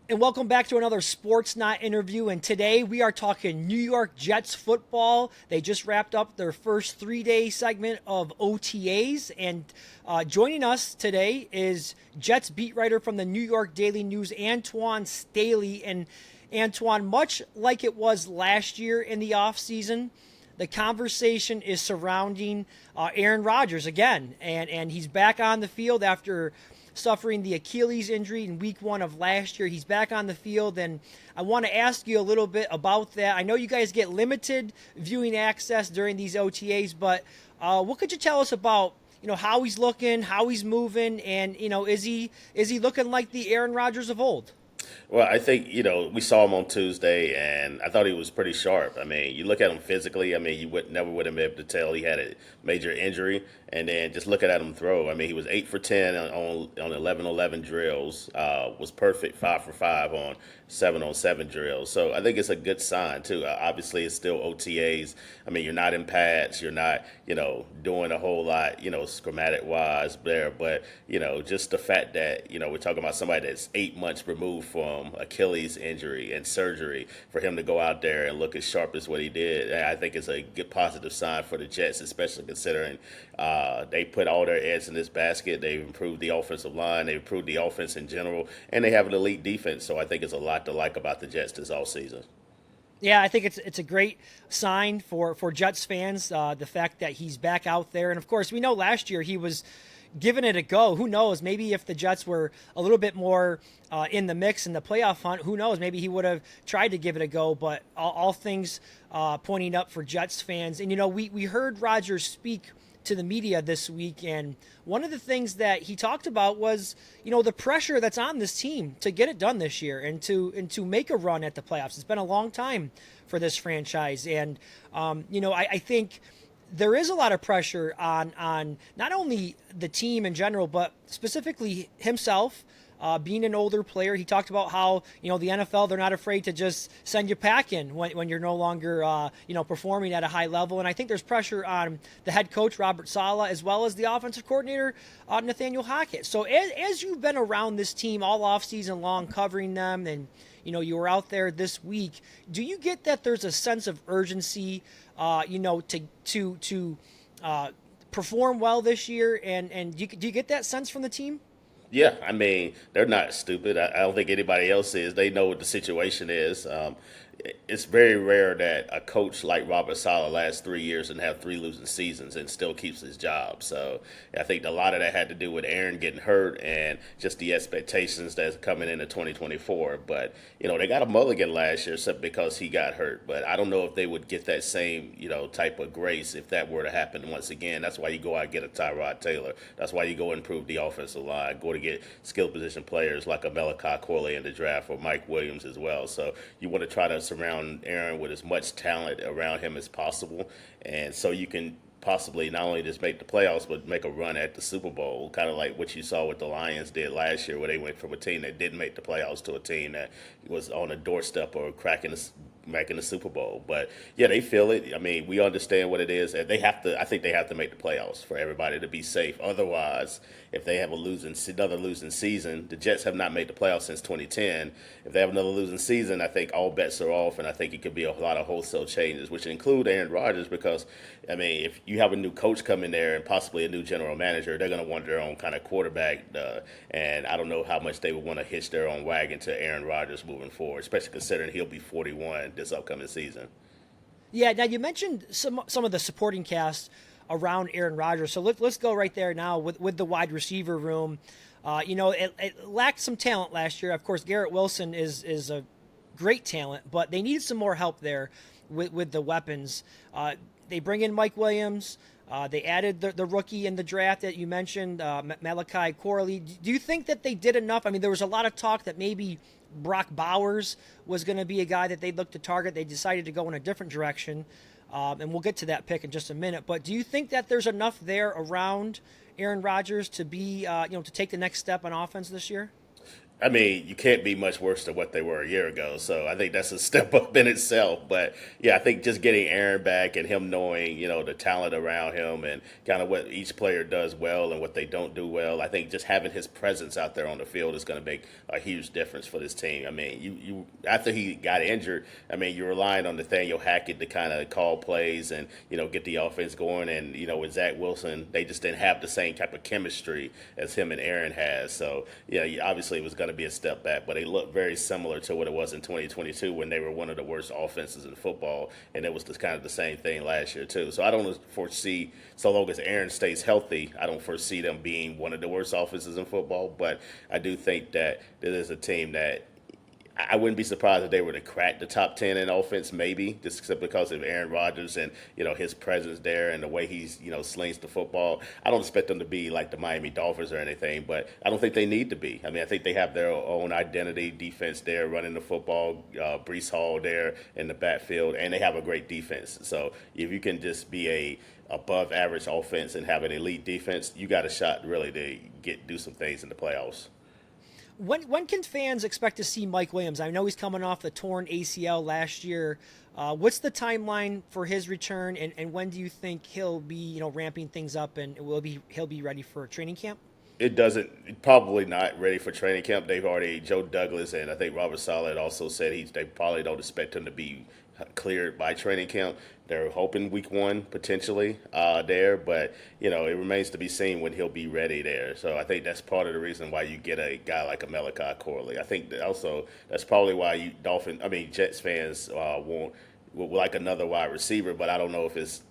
And welcome back to another Sportsnaut interview. And today we are talking New York Jets football. They just wrapped up their first 3-day segment of OTAs. And joining us today is Jets beat writer from the New York Daily News, Antwan Staley. And Antwan, much like it was last year in the offseason, the conversation is surrounding Aaron Rodgers again. And he's back on the field after suffering the Achilles injury in week 1 of last year. He's back on the field, and I want to ask you a little bit about that. I know you guys get limited viewing access during these OTAs, but what could you tell us about how he's looking, how he's moving, and is he looking like the Aaron Rodgers of old? Well, I think, we saw him on Tuesday, and I thought he was pretty sharp. I mean, you look at him physically, I mean, you would have been able to tell he had a major injury. And then just looking at him throw, I mean, he was 8 for 10 on 11 drills, was perfect 5 for 5 on 7-on-7 drills. So I think it's a good sign, too. Obviously, it's still OTAs. I mean, you're not in pads. You're not, doing a whole lot, schematic-wise there. But, just the fact that, we're talking about somebody that's 8 months removed from Achilles injury and surgery, for him to go out there and look as sharp as what he did, I think it's a good positive sign for the Jets, especially considering they put all their eggs in this basket. They've improved the offensive line. They've improved the offense in general. And they have an elite defense. So I think it's a lot to like about the Jets this offseason. Yeah, I think it's a great sign for Jets fans, the fact that he's back out there. And, of course, we know last year he was giving it a go. Who knows? Maybe if the Jets were a little bit more in the mix in the playoff hunt, who knows? Maybe he would have tried to give it a go. But all things pointing up for Jets fans. And, we heard Rodgers speak to the media this week, and one of the things that he talked about was the pressure that's on this team to get it done this year and to make a run at the playoffs. It's been a long time for this franchise, and I think there is a lot of pressure on not only the team in general, but specifically himself. Being an older player, he talked about how the NFL, they're not afraid to just send you packing when you're no longer performing at a high level. And I think there's pressure on the head coach Robert Saleh as well as the offensive coordinator Nathaniel Hackett. So as you've been around this team all off season long, covering them, and you were out there this week, do you get that there's a sense of urgency, to perform well this year, and do you get that sense from the team? Yeah, I mean, they're not stupid. I don't think anybody else is. They know what the situation is. It's very rare that a coach like Robert Saleh lasts 3 years and have 3 losing seasons and still keeps his job. So I think a lot of that had to do with Aaron getting hurt and just the expectations that's coming into 2024. But, they got a mulligan last year except because he got hurt. But I don't know if they would get that same, type of grace if that were to happen once again. That's why you go out and get a Tyrod Taylor. That's why you go improve the offensive line. Go to get skill position players like a Malachi Corley in the draft or Mike Williams as well. So you want to try to surround Aaron with as much talent around him as possible, and so you can possibly not only just make the playoffs but make a run at the Super Bowl, kind of like what you saw what the Lions did last year, where they went from a team that didn't make the playoffs to a team that was on the doorstep or making the Super Bowl. But yeah, they feel it. I mean, we understand what it is, and they have to. I think they have to make the playoffs for everybody to be safe. Otherwise, if they have another losing season, the Jets have not made the playoffs since 2010. If they have another losing season, I think all bets are off, and I think it could be a lot of wholesale changes, which include Aaron Rodgers, because I mean, if you have a new coach come in there and possibly a new general manager, they're going to want their own kind of quarterback, and I don't know how much they would want to hitch their own wagon to Aaron Rodgers moving forward, especially considering he'll be 41 this upcoming season. Yeah, now you mentioned some of the supporting cast around Aaron Rodgers. So let's go right there now with the wide receiver room. It lacked some talent last year. Of course, Garrett Wilson is a great talent, but they needed some more help there with the weapons. They bring in Mike Williams. They added the rookie in the draft that you mentioned, Malachi Corley. Do you think that they did enough? I mean, there was a lot of talk that maybe Brock Bowers was going to be a guy that they'd look to target. They decided to go in a different direction, and we'll get to that pick in just a minute. But do you think that there's enough there around Aaron Rodgers to be, to take the next step on offense this year? I mean, you can't be much worse than what they were a year ago. So I think that's a step up in itself. But yeah, I think just getting Aaron back and him knowing, the talent around him and kind of what each player does well and what they don't do well, I think just having his presence out there on the field is going to make a huge difference for this team. I mean, you after he got injured, I mean, you're relying on Nathaniel Hackett to kind of call plays and, get the offense going. And, with Zach Wilson, they just didn't have the same type of chemistry as him and Aaron has. So, yeah, obviously it was going to be a step back, but they look very similar to what it was in 2022 when they were one of the worst offenses in football, and it was kind of the same thing last year too. So I don't foresee, so long as Aaron stays healthy, I don't foresee them being one of the worst offenses in football. But I do think that there is a team that I wouldn't be surprised if they were to crack the top 10 in offense, maybe, just simply because of Aaron Rodgers and, his presence there and the way he's, slings the football. I don't expect them to be like the Miami Dolphins or anything, but I don't think they need to be. I mean, I think they have their own identity, defense there, running the football, Brees Hall there in the backfield, and they have a great defense. So if you can just be a above average offense and have an elite defense, you got a shot really to do some things in the playoffs. When can fans expect to see Mike Williams? I know he's coming off the torn ACL last year. What's the timeline for his return, and when do you think he'll be ramping things up and he'll be ready for training camp? Probably not ready for training camp. They've already, Joe Douglas and I think Robert Saleh also said they probably don't expect him to be cleared by training camp. They're hoping week one potentially there, but it remains to be seen when he'll be ready there. So I think that's part of the reason why you get a guy like a Malachi Corley. I think that also that's probably why Jets fans would like another wide receiver, but I don't know if it's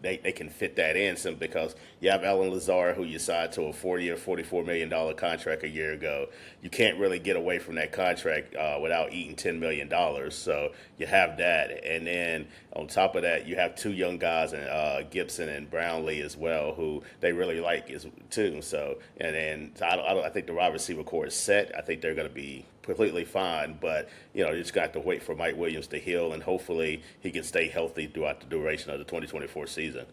they can fit that in simply because you have Alan Lazard, who you signed to a 40 or $44 million contract a year ago. You can't really get away from that contract without eating $10 million. So you have that. And then on top of that, you have two young guys, Gibson and Brownlee as well, who they really like too. So, I think the wide receiver core is set. I think they're going to be completely fine, but you just got to wait for Mike Williams to heal, and hopefully he can stay healthy throughout the duration of the 2024 season.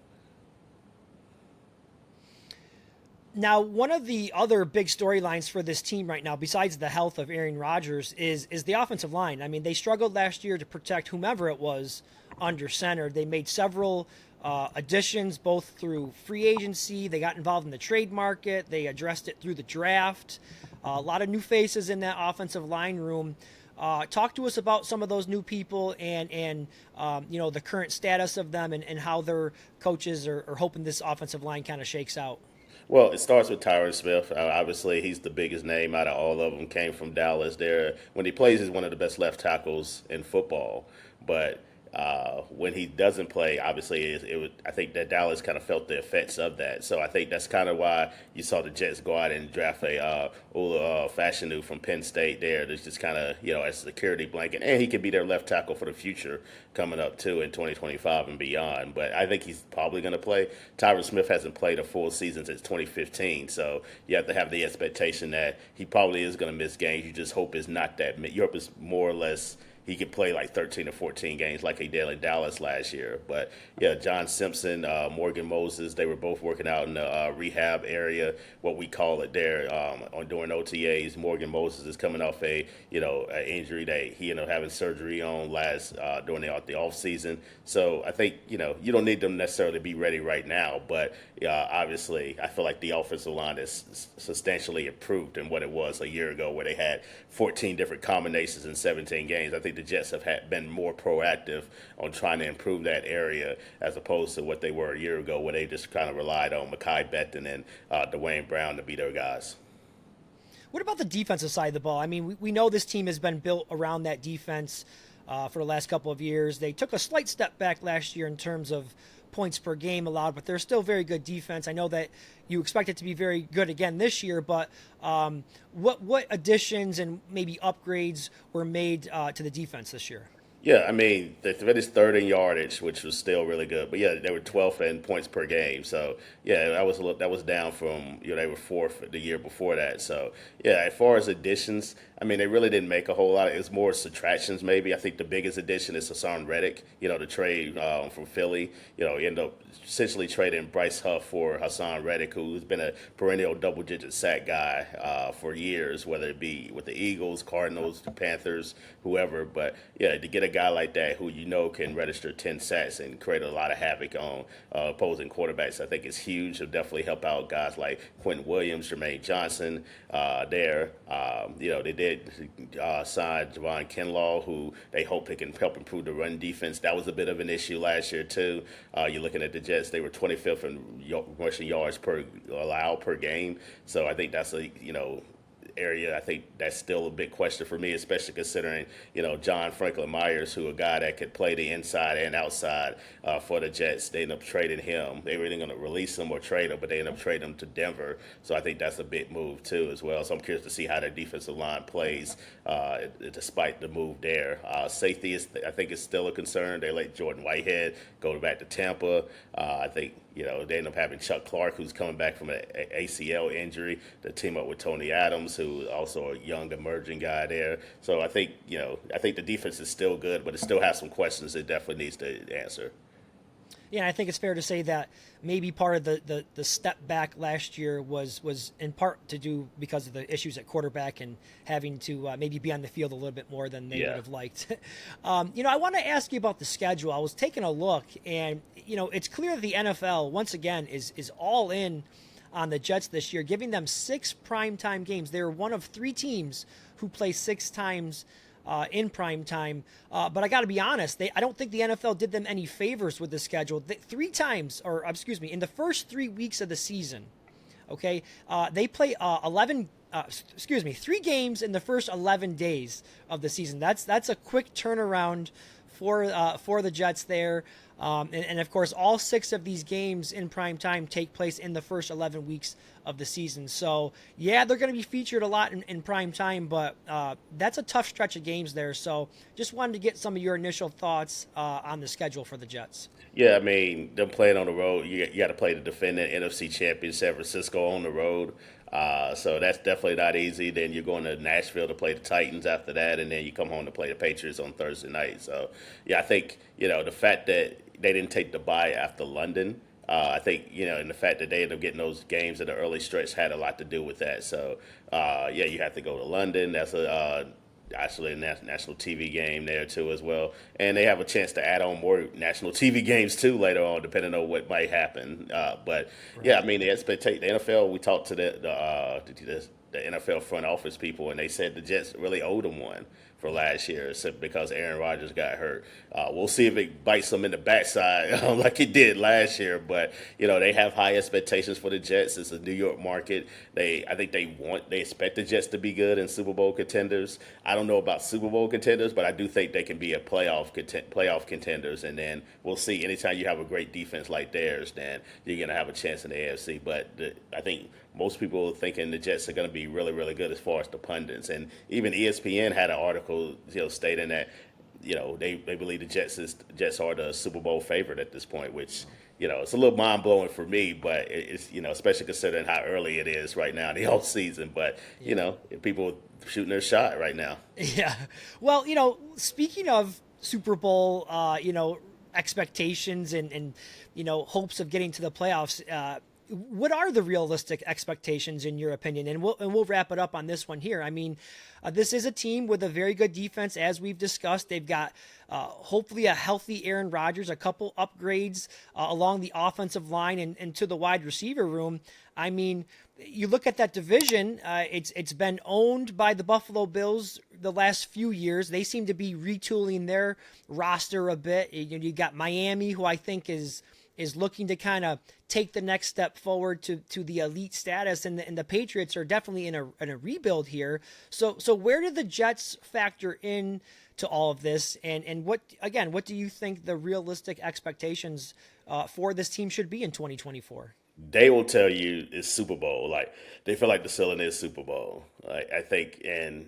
Now, one of the other big storylines for this team right now, besides the health of Aaron Rodgers, is the offensive line. I mean, they struggled last year to protect whomever it was under center. They made several additions, both through free agency. They got involved in the trade market. They addressed it through the draft. A lot of new faces in that offensive line room. Talk to us about some of those new people and the current status of them and how their coaches are hoping this offensive line kind of shakes out. Well, it starts with Tyron Smith. Obviously, he's the biggest name out of all of them. Came from Dallas. There, when he plays, he's one of the best left tackles in football. But when he doesn't play, obviously, I think that Dallas kind of felt the effects of that. So I think that's kind of why you saw the Jets go out and draft a Ula Fashanu from Penn State there. That's just kind of, as a security blanket. And he could be their left tackle for the future coming up, too, in 2025 and beyond. But I think he's probably going to play. Tyron Smith hasn't played a full season since 2015. So you have to have the expectation that he probably is going to miss games. You just hope it's not that. Europe is more or less he could play like 13 or 14 games like he did in Dallas last year. But, yeah, John Simpson, Morgan Moses, they were both working out in the rehab area, what we call it there, during OTAs. Morgan Moses is coming off an injury that he ended up having surgery on during the offseason. So I think, you don't need them necessarily to be ready right now. But, obviously, I feel like the offensive line is substantially improved than what it was a year ago where they had 14 different combinations in 17 games. I think the Jets have been more proactive on trying to improve that area as opposed to what they were a year ago where they just kind of relied on Mekhi Becton and Dwayne Brown to be their guys. What about the defensive side of the ball? I mean, we know this team has been built around that defense for the last couple of years. They took a slight step back last year in terms of points per game allowed, but they're still very good defense. I know that you expect it to be very good again this year, but what additions and maybe upgrades were made to the defense this year? Yeah, I mean, they finished third in yardage, which was still really good. But yeah, they were 12th in points per game. So yeah, that was down from they were fourth the year before that. So yeah, as far as additions, I mean, they really didn't make a whole lot. It was more subtractions maybe. I think the biggest addition is Hassan Reddick. The trade from Philly. End up essentially trading Bryce Huff for Hassan Reddick, who's been a perennial double-digit sack guy for years, whether it be with the Eagles, Cardinals, the Panthers, whoever. But yeah, to get a guy like that who can register 10 sacks and create a lot of havoc on opposing quarterbacks, I think is huge. It'll definitely help out guys like Quentin Williams, Jermaine Johnson there. They did sign Javon Kinlaw, who they hope they can help improve the run defense. That was a bit of an issue last year, too. You're looking at the Jets, they were 25th in rushing yards per allowed per game. So I think that's area. I think that's still a big question for me, especially considering, John Franklin Myers, who a guy that could play the inside and outside for the Jets. They end up trading him. They were either going to release him or trade him, but they end up trading him to Denver. So I think that's a big move too, as well. So I'm curious to see how their defensive line plays despite the move there. Safety I think is still a concern. They let Jordan Whitehead go back to Tampa. I think they end up having Chuck Clark, who's coming back from an ACL injury, to team up with Tony Adams, who also a young emerging guy there. So I think the defense is still good, but it still has some questions it definitely needs to answer. Yeah, I think it's fair to say that maybe part of the step back last year was in part to do because of the issues at quarterback and having to maybe be on the field a little bit more than they would have liked. I want to ask you about the schedule. I was taking a look, and it's clear that the NFL once again is all in on the Jets this year, giving them 6 primetime games. They're one of 3 teams who play 6 times in prime time. But I got to be honest, I don't think the NFL did them any favors with the schedule. 3 times, or excuse me, in the first 3 weeks of the season, okay, they play 3 games in the first 11 days of the season. That's a quick turnaround for the Jets there. And of course, all 6 of these games in prime time take place in the first 11 weeks of the season. So, yeah, they're going to be featured a lot in prime time, but that's a tough stretch of games there. So, just wanted to get some of your initial thoughts on the schedule for the Jets. Yeah, I mean, them playing on the road, you got to play the defending NFC champion San Francisco on the road. So that's definitely not easy. Then you're going to Nashville to play the Titans after that, and then you come home to play the Patriots on Thursday night. So, yeah, I think, the fact that they didn't take the bye after London, I think, and the fact that they ended up getting those games in the early stretch had a lot to do with that. So, yeah, you have to go to London. That's actually a national TV game there too as well, and they have a chance to add on more national TV games too later on, depending on what might happen. But yeah, I mean the NFL. We talked to the NFL front office people, and they said the Jets really owed them one for last year, because Aaron Rodgers got hurt. We'll see if it bites them in the backside like it did last year. But they have high expectations for the Jets. It's a New York market. I think they expect the Jets to be good and Super Bowl contenders. I don't know about Super Bowl contenders, but I do think they can be a playoff contenders. And then we'll see. Anytime you have a great defense like theirs, then you're gonna have a chance in the AFC. But I think most people are thinking the Jets are going to be really, really good as far as the pundits. And even ESPN had an article, stating that, they believe the Jets are the Super Bowl favorite at this point, which, it's a little mind blowing for me, but it's, especially considering how early it is right now in the off season. But, people shooting their shot right now. Yeah. Well, speaking of Super Bowl, expectations and hopes of getting to the playoffs, what are the realistic expectations in your opinion? And we'll wrap it up on this one here. I mean, this is a team with a very good defense, as we've discussed. They've got hopefully a healthy Aaron Rodgers, a couple upgrades along the offensive line and to the wide receiver room. I mean, you look at that division, it's been owned by the Buffalo Bills the last few years. They seem to be retooling their roster a bit. You got Miami, who I think is looking to kind of take the next step forward to the elite status, and the Patriots are definitely in a rebuild here. So where do the Jets factor in to all of this, and what do you think the realistic expectations for this team should be in 2024? They will tell you it's Super Bowl. Like, they feel like the ceiling is Super Bowl. Like, I think, and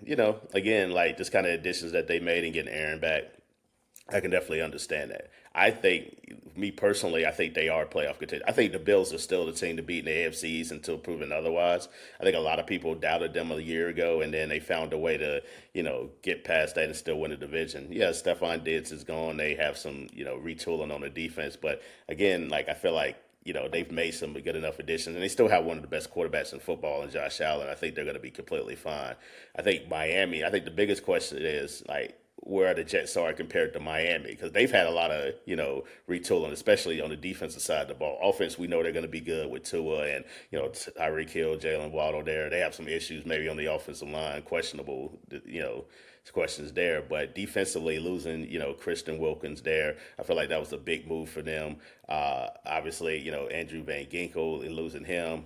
again, like, just kind of additions that they made and getting Aaron back. I can definitely understand that. I think, me personally, I think they are playoff contenders. I think the Bills are still the team to beat in the AFC East until proven otherwise. I think a lot of people doubted them a year ago, and then they found a way to, get past that and still win the division. Yeah, Stephon Diggs is gone. They have some, retooling on the defense, but again, like I feel like they've made some good enough additions, and they still have one of the best quarterbacks in football in Josh Allen. I think they're going to be completely fine. I think Miami, I think the biggest question is, like, where the Jets are compared to Miami, because they've had a lot of retooling, especially on the defensive side of the ball. Offense, we know they're going to be good with Tua and Tyreek Hill, Jalen Waddle. There, they have some issues maybe on the offensive line, questionable questions there. But defensively, losing Christian Wilkins there, I feel like that was a big move for them. Obviously, Andrew Van Ginkel and losing him,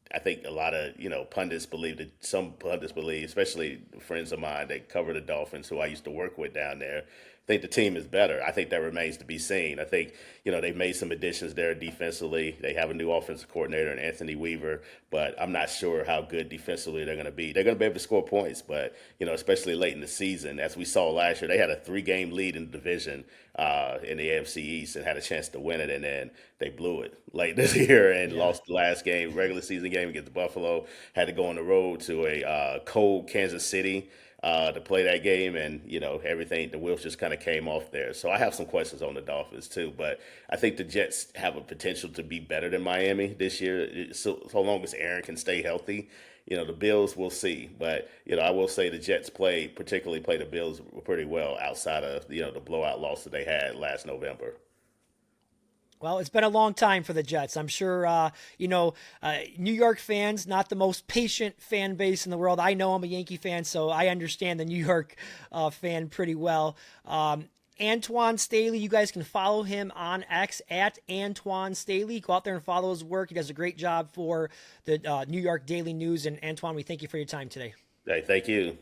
I think a lot of pundits believe that some pundits believe, especially friends of mine that cover the Dolphins, who I used to work with down there, think the team is better. I think that remains to be seen. I think they've made some additions there defensively. They have a new offensive coordinator in Anthony Weaver, but I'm not sure how good defensively they're going to be. They're going to be able to score points, but especially late in the season, as we saw last year, they had a 3-game lead in the division in the AFC East and had a chance to win it, and then they blew it late this year and lost the last game, regular season game against Buffalo. Had to go on the road to a cold Kansas City to play that game, and everything, the wheels just kind of came off there. So I have some questions on the Dolphins too, but I think the Jets have a potential to be better than Miami this year, so long as Aaron can stay healthy. The Bills, we'll see, but I will say the Jets particularly played the Bills pretty well outside of the blowout loss that they had last November. Well, it's been a long time for the Jets. I'm sure, New York fans, not the most patient fan base in the world. I know I'm a Yankee fan, so I understand the New York fan pretty well. Antwan Staley, you guys can follow him on X at Antwan Staley. Go out there and follow his work. He does a great job for the New York Daily News. And Antwan, we thank you for your time today. Hey, thank you.